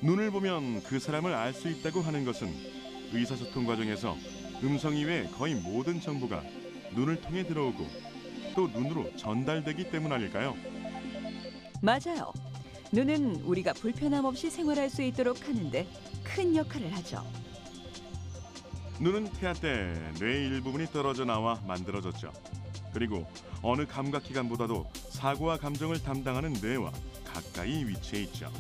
눈을 보면 그 사람을 알 수 있다고 하는 것은 의사소통 과정에서 음성 이외의 거의 모든 정보가 눈을 통해 들어오고 또 눈으로 전달되기 때문 아닐까요? 맞아요. 눈은 우리가 불편함 없이 생활할 수 있도록 하는데 큰 역할을 하죠. 눈은 태아 때 뇌의 일부분이 떨어져 나와 만들어졌죠. 그리고 어느 감각기관보다도 사고와 감정을 담당하는 뇌와 가까이 위치해 있죠.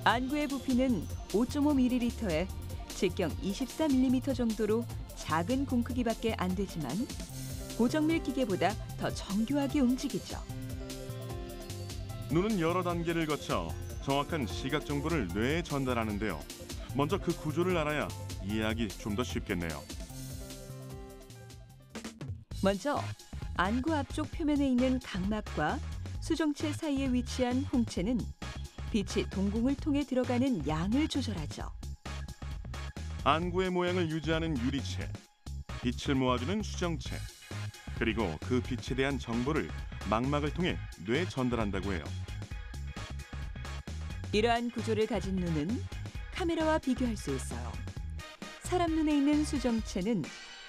안구의 부피는 5.5ml에 직경 24mm 정도로 작은 공 크기밖에 안 되지만 고정밀 기계보다 더 정교하게 움직이죠. 눈은 여러 단계를 거쳐 정확한 시각 정보를 뇌에 전달하는데요. 먼저 그 구조를 알아야 이해하기 좀 더 쉽겠네요. 먼저 안구 앞쪽 표면에 있는 각막과 수정체 사이에 위치한 홍채는 빛이 동공을 통해 들어가는 양을 조절하죠. 안구의 모양을 유지하는 유리체, 빛을 모아주는 수정체, 그리고 그 빛에 대한 정보를 망막을 통해 뇌에 전달한다고 해요. 이러한 구조를 가진 눈은 카메라와 비교할 수 있어요. 사람 눈에 있는 수정체는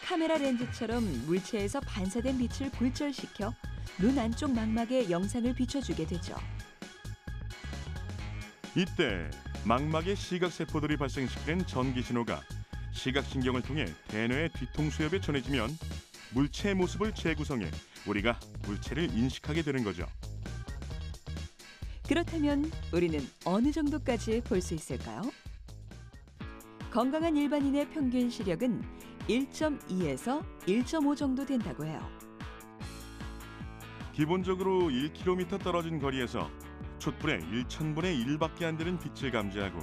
카메라 렌즈처럼 물체에서 반사된 빛을 굴절시켜 눈 안쪽 망막에 영상을 비춰주게 되죠. 이때 망막의 시각세포들이 발생시키는 전기신호가 시각신경을 통해 대뇌의 뒤통수엽에 전해지면 물체의 모습을 재구성해 우리가 물체를 인식하게 되는 거죠. 그렇다면 우리는 어느 정도까지 볼 수 있을까요? 건강한 일반인의 평균 시력은 1.2에서 1.5 정도 된다고 해요. 기본적으로 1km 떨어진 거리에서 촛불의 1000분의 1밖에 안 되는 빛을 감지하고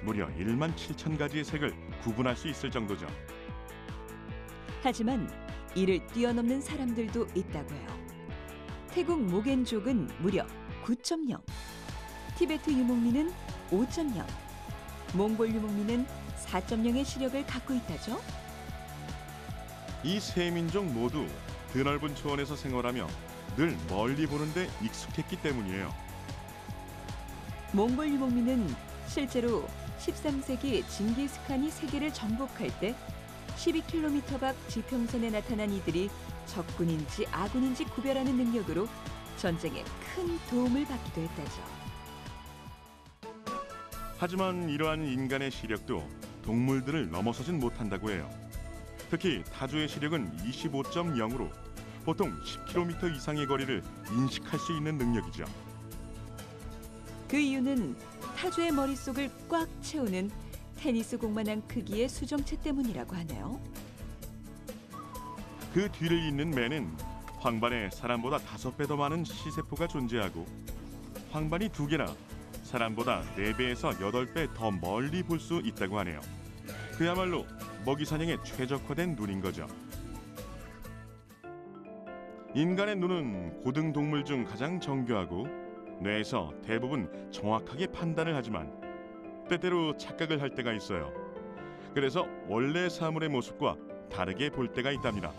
무려 1만 7천 가지의 색을 구분할 수 있을 정도죠. 하지만 이를 뛰어넘는 사람들도 있다고 해요. 태국 모겐족은 무려 9.0, 티베트 유목민은 5.0, 몽골 유목민은 4.0의 시력을 갖고 있다죠. 이 세 민족 모두 드넓은 초원에서 생활하며 늘 멀리 보는데 익숙했기 때문이에요. 몽골 유목민은 실제로 13세기 징기스칸이 세계를 정복할 때 12km 밖 지평선에 나타난 이들이 적군인지 아군인지 구별하는 능력으로 전쟁에 큰 도움을 받기도 했다죠. 하지만 이러한 인간의 시력도 동물들을 넘어서진 못한다고 해요. 특히 타조의 시력은 25.0으로 보통 10km 이상의 거리를 인식할 수 있는 능력이죠. 그 이유는 타조의 머릿속을 꽉 채우는 테니스 공만한 크기의 수정체 때문이라고 하네요. 그 뒤를 잇는 매는 황반에 사람보다 5배 더 많은 시세포가 존재하고 황반이 2개나 사람보다 4배에서 8배 더 멀리 볼 수 있다고 하네요. 그야말로 먹이 사냥에 최적화된 눈인 거죠. 인간의 눈은 고등 동물 중 가장 정교하고 뇌에서 대부분 정확하게 판단을 하지만 때때로 착각을 할 때가 있어요. 그래서 원래 사물의 모습과 다르게 볼 때가 있답니다.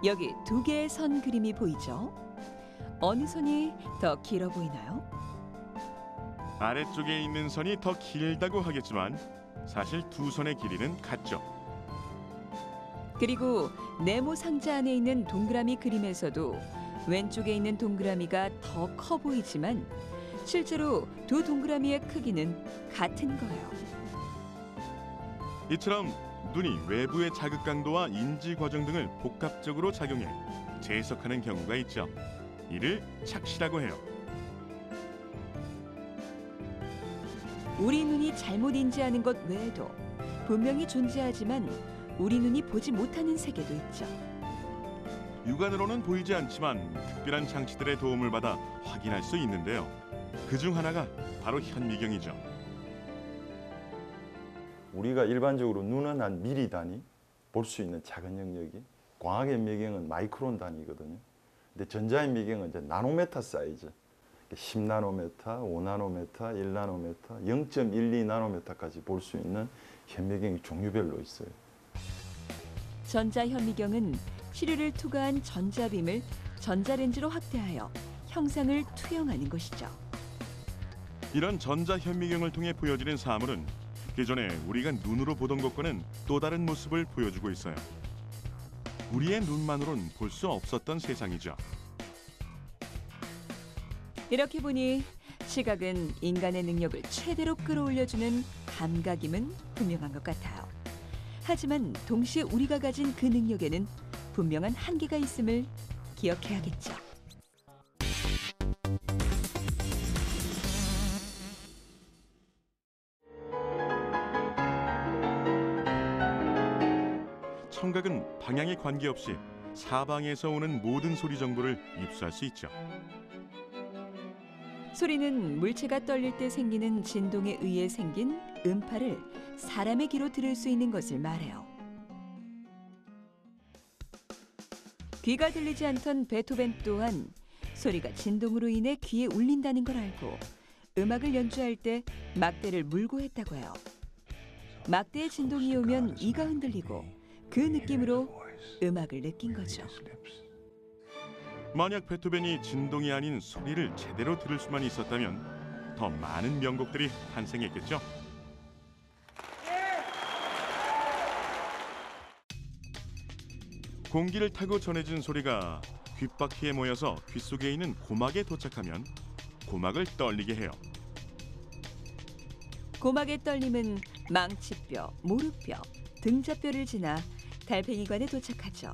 여기 2개의 선 그림이 보이죠? 어느 선이 더 길어 보이나요? 아래쪽에 있는 선이 더 길다고 하겠지만 사실 두 선의 길이는 같죠. 그리고 네모 상자 안에 있는 동그라미 그림에서도 왼쪽에 있는 동그라미가 더 커 보이지만 실제로 두 동그라미의 크기는 같은 거예요. 이처럼 눈이 외부의 자극 강도와 인지 과정 등을 복합적으로 작용해 재해석하는 경우가 있죠. 이를 착시라고 해요. 우리 눈이 잘못 인지하는 것 외에도 분명히 존재하지만 우리 눈이 보지 못하는 세계도 있죠. 육안으로는 보이지 않지만 특별한 장치들의 도움을 받아 확인할 수 있는데요. 그중 하나가 바로 현미경이죠. 우리가 일반적으로 눈은 한 미리 단위 볼 수 있는 작은 영역이 광학현미경은 마이크론 단위거든요. 근데 전자현미경은 이제 나노메타 사이즈 10나노메타, 5나노메타, 1나노메타, 0.12나노메타까지 볼 수 있는 현미경이 종류별로 있어요. 전자현미경은 시료를 투과한 전자빔을 전자렌즈로 확대하여 형상을 투영하는 것이죠. 이런 전자현미경을 통해 보여지는 사물은 기존에 우리가 눈으로 보던 것과는 또 다른 모습을 보여주고 있어요. 우리의 눈만으론 볼 수 없었던 세상이죠. 이렇게 보니 시각은 인간의 능력을 최대로 끌어올려주는 감각임은 분명한 것 같아요. 하지만 동시에 우리가 가진 그 능력에는 분명한 한계가 있음을 기억해야겠죠. 청각은 방향에 관계없이 사방에서 오는 모든 소리 정보를 입수할 수 있죠. 소리는 물체가 떨릴 때 생기는 진동에 의해 생긴 음파를 사람의 귀로 들을 수 있는 것을 말해요. 귀가 들리지 않던 베토벤 또한 소리가 진동으로 인해 귀에 울린다는 걸 알고 음악을 연주할 때 막대를 물고 했다고 해요. 막대의 진동이 오면 이가 흔들리고 그 느낌으로 음악을 느낀 거죠. 만약 베토벤이 진동이 아닌 소리를 제대로 들을 수만 있었다면 더 많은 명곡들이 탄생했겠죠. 공기를 타고 전해진 소리가 귓바퀴에 모여서 귓속에 있는 고막에 도착하면 고막을 떨리게 해요. 고막의 떨림은 망치뼈, 무릎뼈, 등자뼈를 지나 달팽이관에 도착하죠.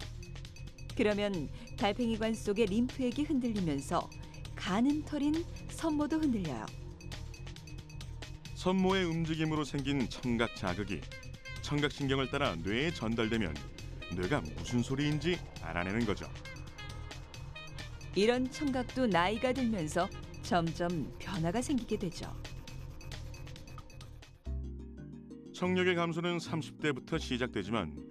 그러면 달팽이관 속의 림프액이 흔들리면서 가늠털인 섬모도 흔들려요. 섬모의 움직임으로 생긴 청각 자극이 청각신경을 따라 뇌에 전달되면 뇌가 무슨 소리인지 알아내는 거죠. 이런 청각도 나이가 들면서 점점 변화가 생기게 되죠. 청력의 감소는 30대부터 시작되지만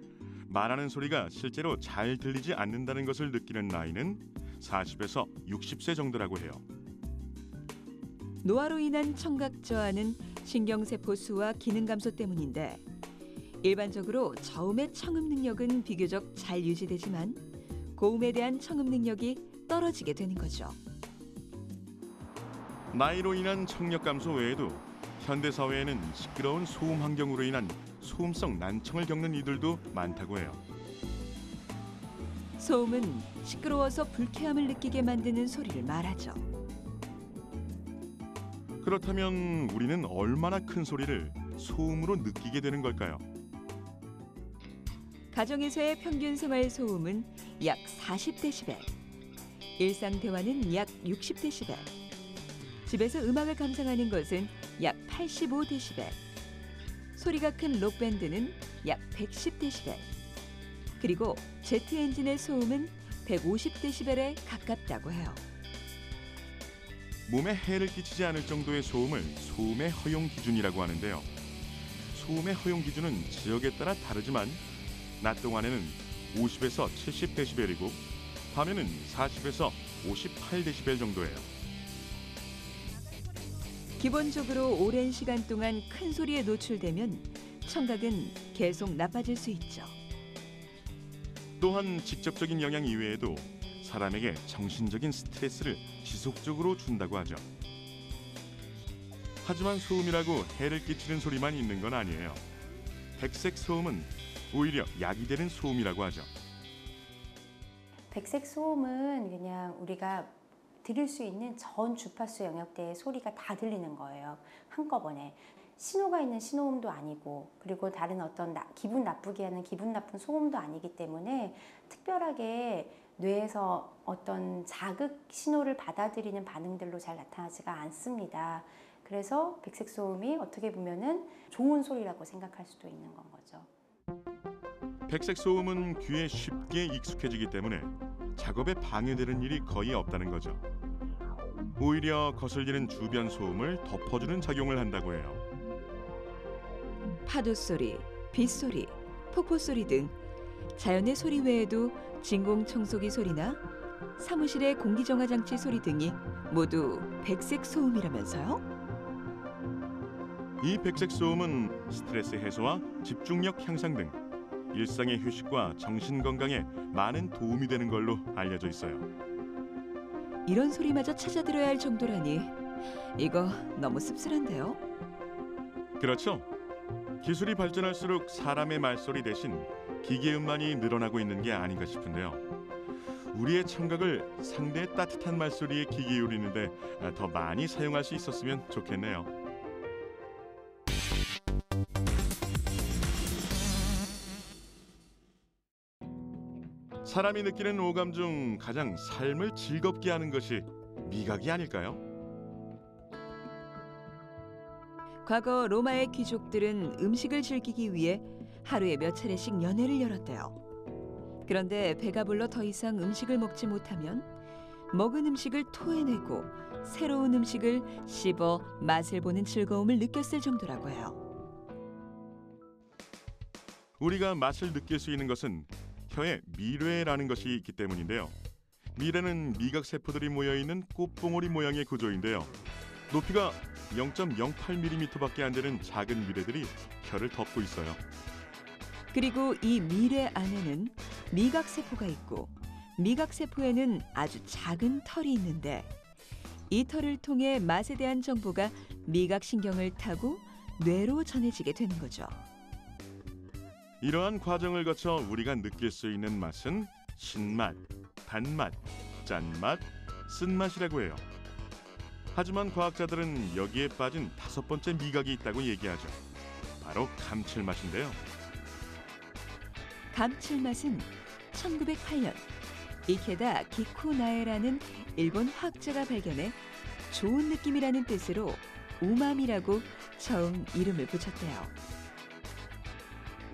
말하는 소리가 실제로 잘 들리지 않는다는 것을 느끼는 나이는 40에서 60세 정도라고 해요. 노화로 인한 청각 저하는 신경세포 수와 기능 감소 때문인데 일반적으로 저음의 청음 능력은 비교적 잘 유지되지만 고음에 대한 청음 능력이 떨어지게 되는 거죠. 나이로 인한 청력 감소 외에도 현대 사회에는 시끄러운 소음 환경으로 인한 소음성 난청을 겪는 이들도 많다고 해요. 소음은 시끄러워서 불쾌함을 느끼게 만드는 소리를 말하죠. 그렇다면 우리는 얼마나 큰 소리를 소음으로 느끼게 되는 걸까요? 가정에서의 평균 생활 소음은 약 40데시벨, 일상 대화는 약 60데시벨, 집에서 음악을 감상하는 것은 약 85데시벨, 소리가 큰 록밴드는 약 110데시벨, 그리고 제트 엔진의 소음은 150데시벨에 가깝다고 해요. 몸에 해를 끼치지 않을 정도의 소음을 소음의 허용 기준이라고 하는데요. 소음의 허용 기준은 지역에 따라 다르지만 낮 동안에는 50에서 70데시벨이고 밤에는 40에서 58데시벨 정도예요. 기본적으로 오랜 시간 동안 큰 소리에 노출되면 청각은 계속 나빠질 수 있죠. 또한 직접적인 영향 이외에도 사람에게 정신적인 스트레스를 지속적으로 준다고 하죠. 하지만 소음이라고 해를 끼치는 소리만 있는 건 아니에요. 백색 소음은 오히려 약이 되는 소음이라고 하죠. 백색 소음은 그냥 우리가 들을 수 있는 전 주파수 영역대의 소리가 다 들리는 거예요. 한꺼번에. 신호가 있는 신호음도 아니고 그리고 다른 어떤 기분 나쁘게 하는 기분 나쁜 소음도 아니기 때문에 특별하게 뇌에서 어떤 자극 신호를 받아들이는 반응들로 잘 나타나지가 않습니다. 그래서 백색 소음이 어떻게 보면은 좋은 소리라고 생각할 수도 있는 건 거죠. 백색 소음은 귀에 쉽게 익숙해지기 때문에 작업에 방해되는 일이 거의 없다는 거죠. 오히려 거슬리는 주변 소음을 덮어주는 작용을 한다고 해요. 파도 소리, 빗소리, 폭포 소리 등 자연의 소리 외에도 진공청소기 소리나 사무실의 공기정화 장치 소리 등이 모두 백색 소음이라면서요? 이 백색 소음은 스트레스 해소와 집중력 향상 등 일상의 휴식과 정신 건강에 많은 도움이 되는 걸로 알려져 있어요. 이런 소리마저 찾아 들어야 할 정도라니 이거 너무 씁쓸한데요? 그렇죠. 기술이 발전할수록 사람의 말소리 대신 기계음만이 늘어나고 있는 게 아닌가 싶은데요. 우리의 청각을 상대의 따뜻한 말소리에 귀 기울이는데 더 많이 사용할 수 있었으면 좋겠네요. 사람이 느끼는 오감 중 가장 삶을 즐겁게 하는 것이 미각이 아닐까요? 과거 로마의 귀족들은 음식을 즐기기 위해 하루에 몇 차례씩 연회를 열었대요. 그런데 배가 불러 더 이상 음식을 먹지 못하면 먹은 음식을 토해내고 새로운 음식을 씹어 맛을 보는 즐거움을 느꼈을 정도라고 해요. 우리가 맛을 느낄 수 있는 것은 혀에 미뢰라는 것이 있기 때문인데요. 미뢰는 미각세포들이 모여있는 꽃봉오리 모양의 구조인데요. 높이가 0.08mm밖에 안 되는 작은 미뢰들이 혀를 덮고 있어요. 그리고 이 미뢰 안에는 미각세포가 있고 미각세포에는 아주 작은 털이 있는데 이 털을 통해 맛에 대한 정보가 미각신경을 타고 뇌로 전해지게 되는 거죠. 이러한 과정을 거쳐 우리가 느낄 수 있는 맛은 신맛, 단맛, 짠맛, 쓴맛이라고 해요. 하지만 과학자들은 여기에 빠진 5번째 미각이 있다고 얘기하죠. 바로 감칠맛인데요. 감칠맛은 1908년 이케다 기쿠나에라는 일본 화학자가 발견해 좋은 느낌이라는 뜻으로 우마미라고 처음 이름을 붙였대요.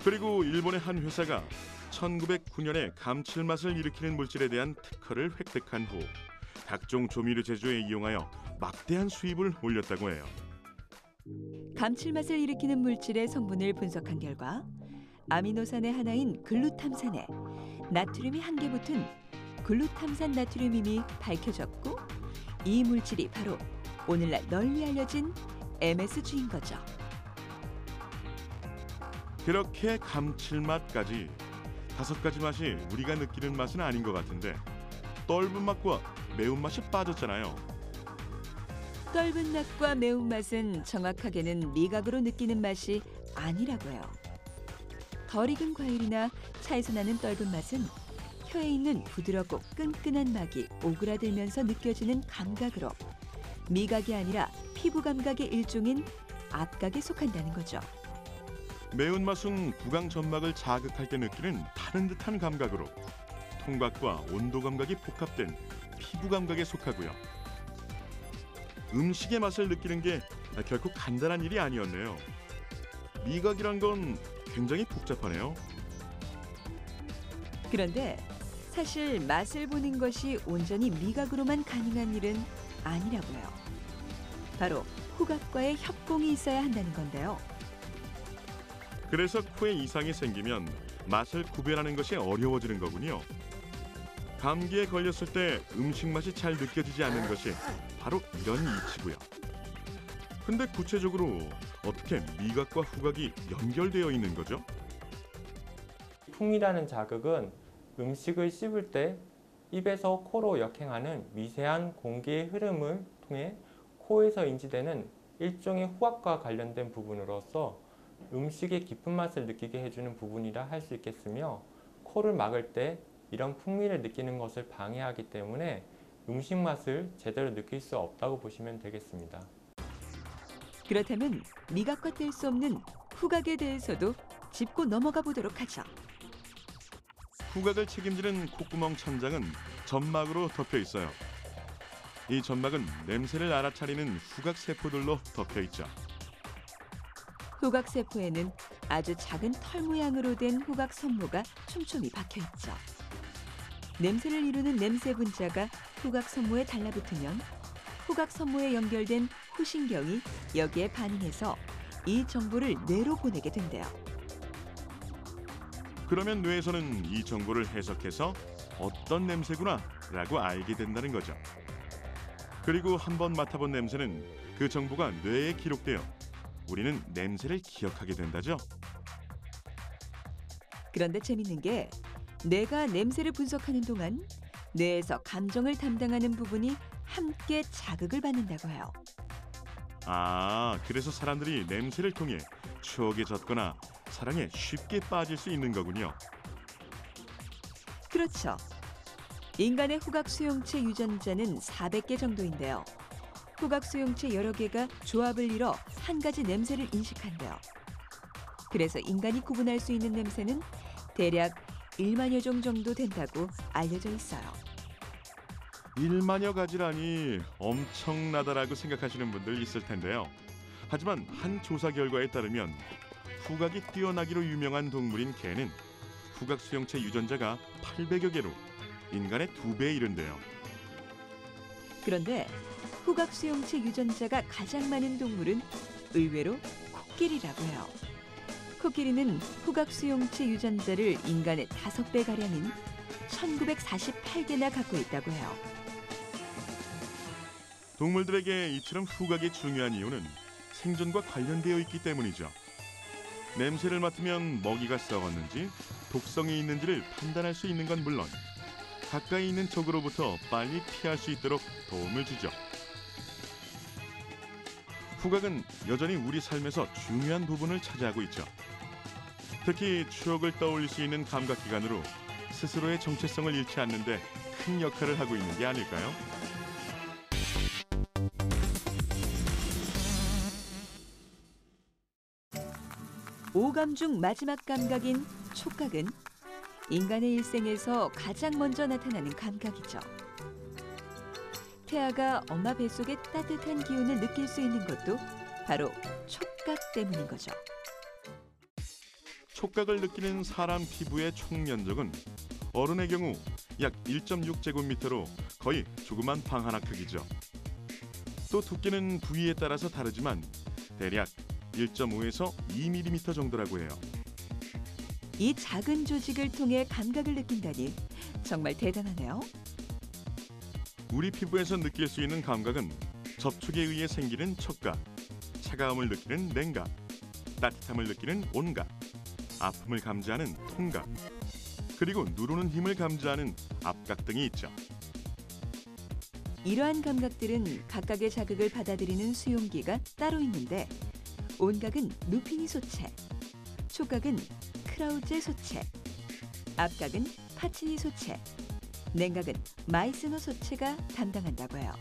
그리고 일본의 한 회사가 1909년에 감칠맛을 일으키는 물질에 대한 특허를 획득한 후 각종 조미료 제조에 이용하여 막대한 수입을 올렸다고 해요. 감칠맛을 일으키는 물질의 성분을 분석한 결과 아미노산의 하나인 글루탐산에 나트륨이 한 개 붙은 글루탐산 나트륨임이 밝혀졌고 이 물질이 바로 오늘날 널리 알려진 MSG인 거죠. 그렇게 감칠맛까지 5가지 맛이 우리가 느끼는 맛은 아닌 것 같은데 떫은 맛과 매운맛이 빠졌잖아요. 떫은 맛과 매운맛은 정확하게는 미각으로 느끼는 맛이 아니라고 해요. 덜 익은 과일이나 차에서 나는 떫은 맛은 혀에 있는 부드럽고 끈끈한 막이 오그라들면서 느껴지는 감각으로 미각이 아니라 피부 감각의 일종인 앞각에 속한다는 거죠. 매운맛은 구강 점막을 자극할 때 느끼는 타는 듯한 감각으로 통각과 온도 감각이 복합된 피부 감각에 속하고요. 음식의 맛을 느끼는 게 결코 간단한 일이 아니었네요. 미각이란 건 굉장히 복잡하네요. 그런데 사실 맛을 보는 것이 온전히 미각으로만 가능한 일은 아니라고 해요. 바로 후각과의 협공이 있어야 한다는 건데요. 그래서 코에 이상이 생기면 맛을 구별하는 것이 어려워지는 거군요. 감기에 걸렸을 때 음식 맛이 잘 느껴지지 않는 것이 바로 이런 이치고요. 근데 구체적으로 어떻게 미각과 후각이 연결되어 있는 거죠? 풍미라는 자극은 음식을 씹을 때 입에서 코로 역행하는 미세한 공기의 흐름을 통해 코에서 인지되는 일종의 후각과 관련된 부분으로서 음식의 깊은 맛을 느끼게 해주는 부분이라 할 수 있겠으며, 코를 막을 때 이런 풍미를 느끼는 것을 방해하기 때문에 음식 맛을 제대로 느낄 수 없다고 보시면 되겠습니다. 그렇다면 미각과 뗄 수 없는 후각에 대해서도 짚고 넘어가 보도록 하죠. 후각을 책임지는 콧구멍 천장은 점막으로 덮여 있어요. 이 점막은 냄새를 알아차리는 후각 세포들로 덮여 있죠. 후각 세포에는 아주 작은 털 모양으로 된 후각 선모가 촘촘히 박혀 있죠. 냄새를 이루는 냄새 분자가 후각 선모에 달라붙으면 후각 선모에 연결된 후신경이 여기에 반응해서 이 정보를 뇌로 보내게 된대요. 그러면 뇌에서는 이 정보를 해석해서 어떤 냄새구나 라고 알게 된다는 거죠. 그리고 한번 맡아본 냄새는 그 정보가 뇌에 기록되어 우리는 냄새를 기억하게 된다죠. 그런데 재밌는 게 뇌가 냄새를 분석하는 동안 뇌에서 감정을 담당하는 부분이 함께 자극을 받는다고 해요. 아, 그래서 사람들이 냄새를 통해 추억에 젖거나 사랑에 쉽게 빠질 수 있는 거군요. 그렇죠. 인간의 후각 수용체 유전자는 400개 정도인데요. 후각 수용체 여러 개가 조합을 이뤄 한 가지 냄새를 인식한대요. 그래서 인간이 구분할 수 있는 냄새는 대략 1만여 종 정도 된다고 알려져 있어요. 1만여 가지라니 엄청나다라고 생각하시는 분들 있을 텐데요. 하지만 한 조사 결과에 따르면 후각이 뛰어나기로 유명한 동물인 개는 후각 수용체 유전자가 800여 개로 인간의 2배에 이른대요. 그런데 후각 수용체 유전자가 가장 많은 동물은 의외로 코끼리라고 해요. 코끼리는 후각 수용체 유전자를 인간의 5배 가량인 1948개나 갖고 있다고 해요. 동물들에게 이처럼 후각이 중요한 이유는 생존과 관련되어 있기 때문이죠. 냄새를 맡으면 먹이가 썩었는지 독성이 있는지를 판단할 수 있는 건 물론 가까이 있는 적으로부터 빨리 피할 수 있도록 도움을 주죠. 후각은 여전히 우리 삶에서 중요한 부분을 차지하고 있죠. 특히 추억을 떠올릴 수 있는 감각기관으로 스스로의 정체성을 잃지 않는데 큰 역할을 하고 있는 게 아닐까요? 오감 중 마지막 감각인 촉각은 인간의 일생에서 가장 먼저 나타나는 감각이죠. 태아가 엄마 뱃속의 따뜻한 기운을 느낄 수 있는 것도 바로 촉각 때문인 거죠. 촉각을 느끼는 사람 피부의 총 면적은 어른의 경우 약 1.6제곱미터로 거의 조그만 방 하나 크기죠. 또 두께는 부위에 따라서 다르지만 대략 1.5에서 2mm 정도라고 해요. 이 작은 조직을 통해 감각을 느낀다니 정말 대단하네요. 우리 피부에서 느낄 수 있는 감각은 접촉에 의해 생기는 촉각, 차가움을 느끼는 냉각, 따뜻함을 느끼는 온각, 아픔을 감지하는 통각, 그리고 누르는 힘을 감지하는 압각 등이 있죠. 이러한 감각들은 각각의 자극을 받아들이는 수용기가 따로 있는데 온각은 루피니 소체, 촉각은 크라우제 소체, 압각은 파치니 소체, 냉각은 마이스너 소체가 담당한다고 해요.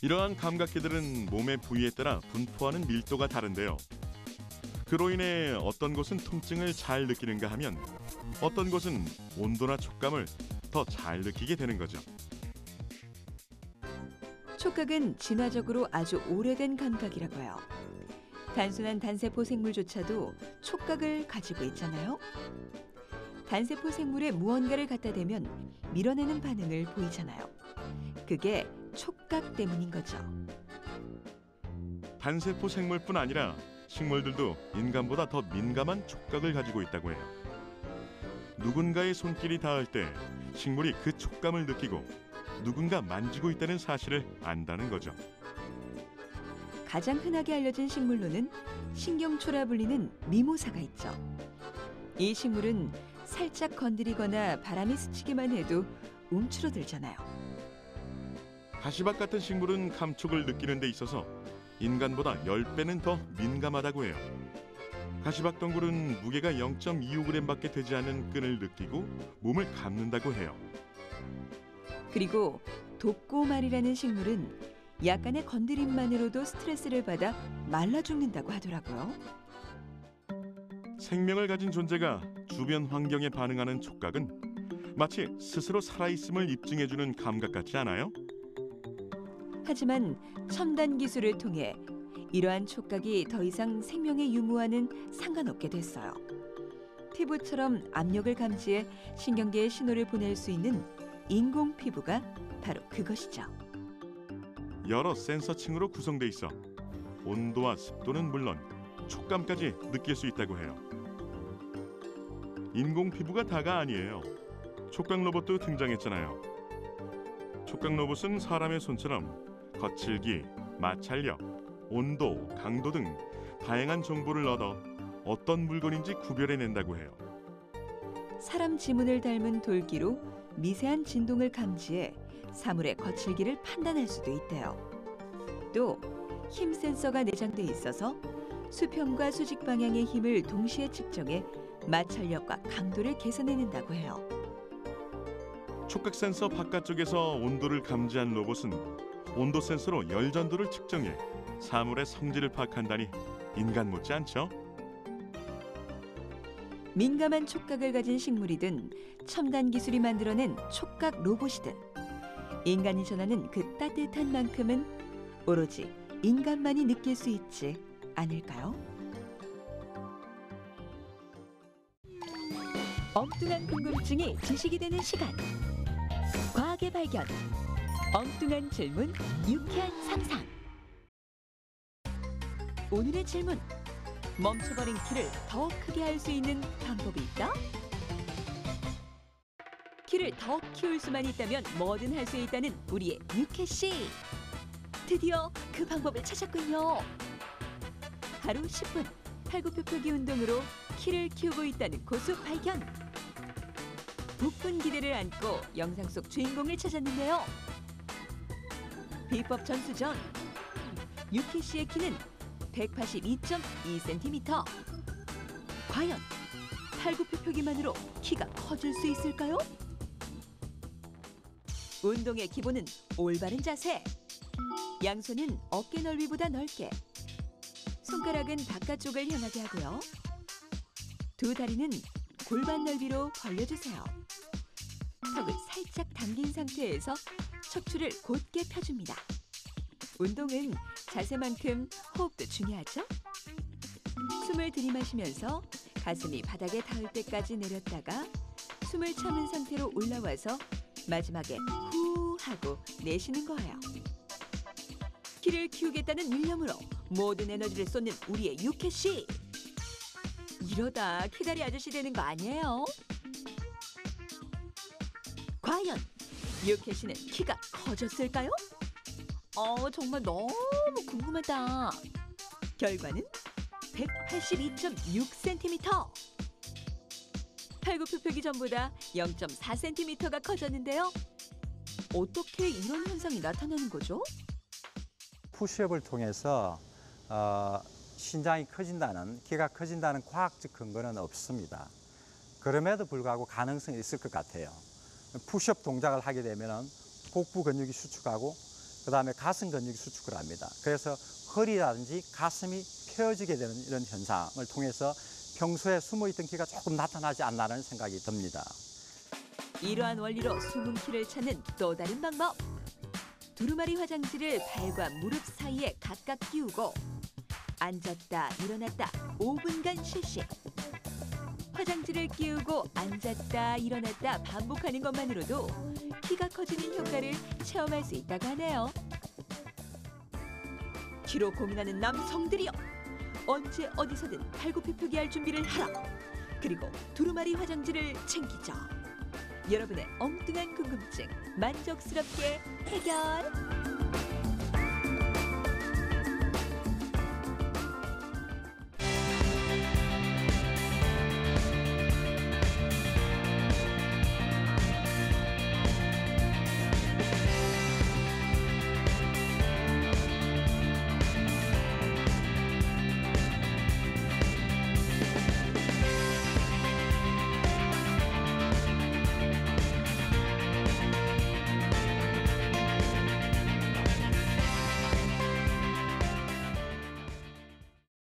이러한 감각기들은 몸의 부위에 따라 분포하는 밀도가 다른데요. 그로 인해 어떤 곳은 통증을 잘 느끼는가 하면 어떤 곳은 온도나 촉감을 더 잘 느끼게 되는 거죠. 촉각은 진화적으로 아주 오래된 감각이라고 해요. 단순한 단세포 생물조차도 촉각을 가지고 있잖아요. 단세포 생물에 무언가를 갖다 대면 밀어내는 반응을 보이잖아요. 그게 촉각 때문인 거죠. 단세포 생물뿐 아니라 식물들도 인간보다 더 민감한 촉각을 가지고 있다고 해요. 누군가의 손길이 닿을 때 식물이 그 촉감을 느끼고 누군가 만지고 있다는 사실을 안다는 거죠. 가장 흔하게 알려진 식물로는 신경초라 불리는 미모사가 있죠. 이 식물은 살짝 건드리거나 바람이 스치기만 해도 움츠러들잖아요. 가시밭 같은 식물은 감촉을 느끼는 데 있어서 인간보다 10배는 더 민감하다고 해요. 가시밭 덩굴은 무게가 0.25g밖에 되지 않는 끈을 느끼고 몸을 감는다고 해요. 그리고 독고말이라는 식물은 약간의 건드림만으로도 스트레스를 받아 말라 죽는다고 하더라고요. 생명을 가진 존재가 주변 환경에 반응하는 촉각은 마치 스스로 살아있음을 입증해주는 감각 같지 않아요? 하지만 첨단 기술을 통해 이러한 촉각이 더 이상 생명의 유무와는 상관없게 됐어요. 피부처럼 압력을 감지해 신경계에 신호를 보낼 수 있는 인공 피부가 바로 그것이죠. 여러 센서층으로 구성돼 있어 온도와 습도는 물론 촉감까지 느낄 수 있다고 해요. 인공 피부가 다가 아니에요. 촉각 로봇도 등장했잖아요. 촉각 로봇은 사람의 손처럼 거칠기, 마찰력, 온도, 강도 등 다양한 정보를 얻어 어떤 물건인지 구별해낸다고 해요. 사람 지문을 닮은 돌기로 미세한 진동을 감지해 사물의 거칠기를 판단할 수도 있대요. 또 힘 센서가 내장돼 있어서 수평과 수직 방향의 힘을 동시에 측정해 마찰력과 강도를 계산해낸다고 해요. 촉각 센서 바깥쪽에서 온도를 감지한 로봇은 온도 센서로 열 전도를 측정해 사물의 성질을 파악한다니 인간 못지 않죠? 민감한 촉각을 가진 식물이든 첨단 기술이 만들어낸 촉각 로봇이든 인간이 전하는 그 따뜻한 만큼은 오로지 인간만이 느낄 수 있지 않을까요? 엉뚱한 궁금증이 지식이 되는 시간. 과학의 발견. 엉뚱한 질문, 유쾌한 상상. 오늘의 질문. 멈춰버린 키를 더 크게 할 수 있는 방법이 있다? 키를 더 키울 수만 있다면 뭐든 할 수 있다는 우리의 유캐 씨. 드디어 그 방법을 찾았군요. 하루 10분 팔굽혀펴기 운동으로 키를 키우고 있다는 고수 발견. 부푼 기대를 안고 영상 속 주인공을 찾았는데요. 비법 전수전. 유캐 씨의 키는 182.2cm. 과연 팔굽혀펴기만으로 키가 커질 수 있을까요? 운동의 기본은 올바른 자세. 양손은 어깨 넓이보다 넓게, 손가락은 바깥쪽을 향하게 하고요. 두 다리는 골반 넓이로 벌려주세요. 턱을 살짝 당긴 상태에서 척추를 곧게 펴줍니다. 운동은 자세만큼 호흡도 중요하죠? 숨을 들이마시면서 가슴이 바닥에 닿을 때까지 내렸다가 숨을 참은 상태로 올라와서 마지막에 후 하고 내쉬는 거예요. 키를 키우겠다는 일념으로 모든 에너지를 쏟는 우리의 유캐 씨. 이러다 키다리 아저씨 되는 거 아니에요? 과연 유캐 씨는 키가 커졌을까요? 정말 너무 궁금하다. 결과는 182.6cm. 팔굽혀펴기 전보다 0.4cm가 커졌는데요. 어떻게 이런 현상이 나타나는 거죠? 푸시업을 통해서 신장이 커진다는, 키가 커진다는 과학적 근거는 없습니다. 그럼에도 불구하고 가능성이 있을 것 같아요. 푸시업 동작을 하게 되면 복부 근육이 수축하고 그 다음에 가슴 근육이 수축을 합니다. 그래서 허리라든지 가슴이 펴지게 되는 이런 현상을 통해서 평소에 숨어있던 키가 조금 나타나지 않나라는 생각이 듭니다. 이러한 원리로 숨은 키를 찾는 또 다른 방법. 두루마리 화장지를 발과 무릎 사이에 각각 끼우고 앉았다 일어났다 5분간 실시. 화장지를 끼우고 앉았다 일어났다 반복하는 것만으로도 키가 커지는 효과를 체험할 수 있다고 하네요. 키로 고민하는 남성들이여, 언제 어디서든 팔굽혀펴기 할 준비를 하라. 그리고 두루마리 화장지를 챙기자. 여러분의 엉뚱한 궁금증 만족스럽게 해결.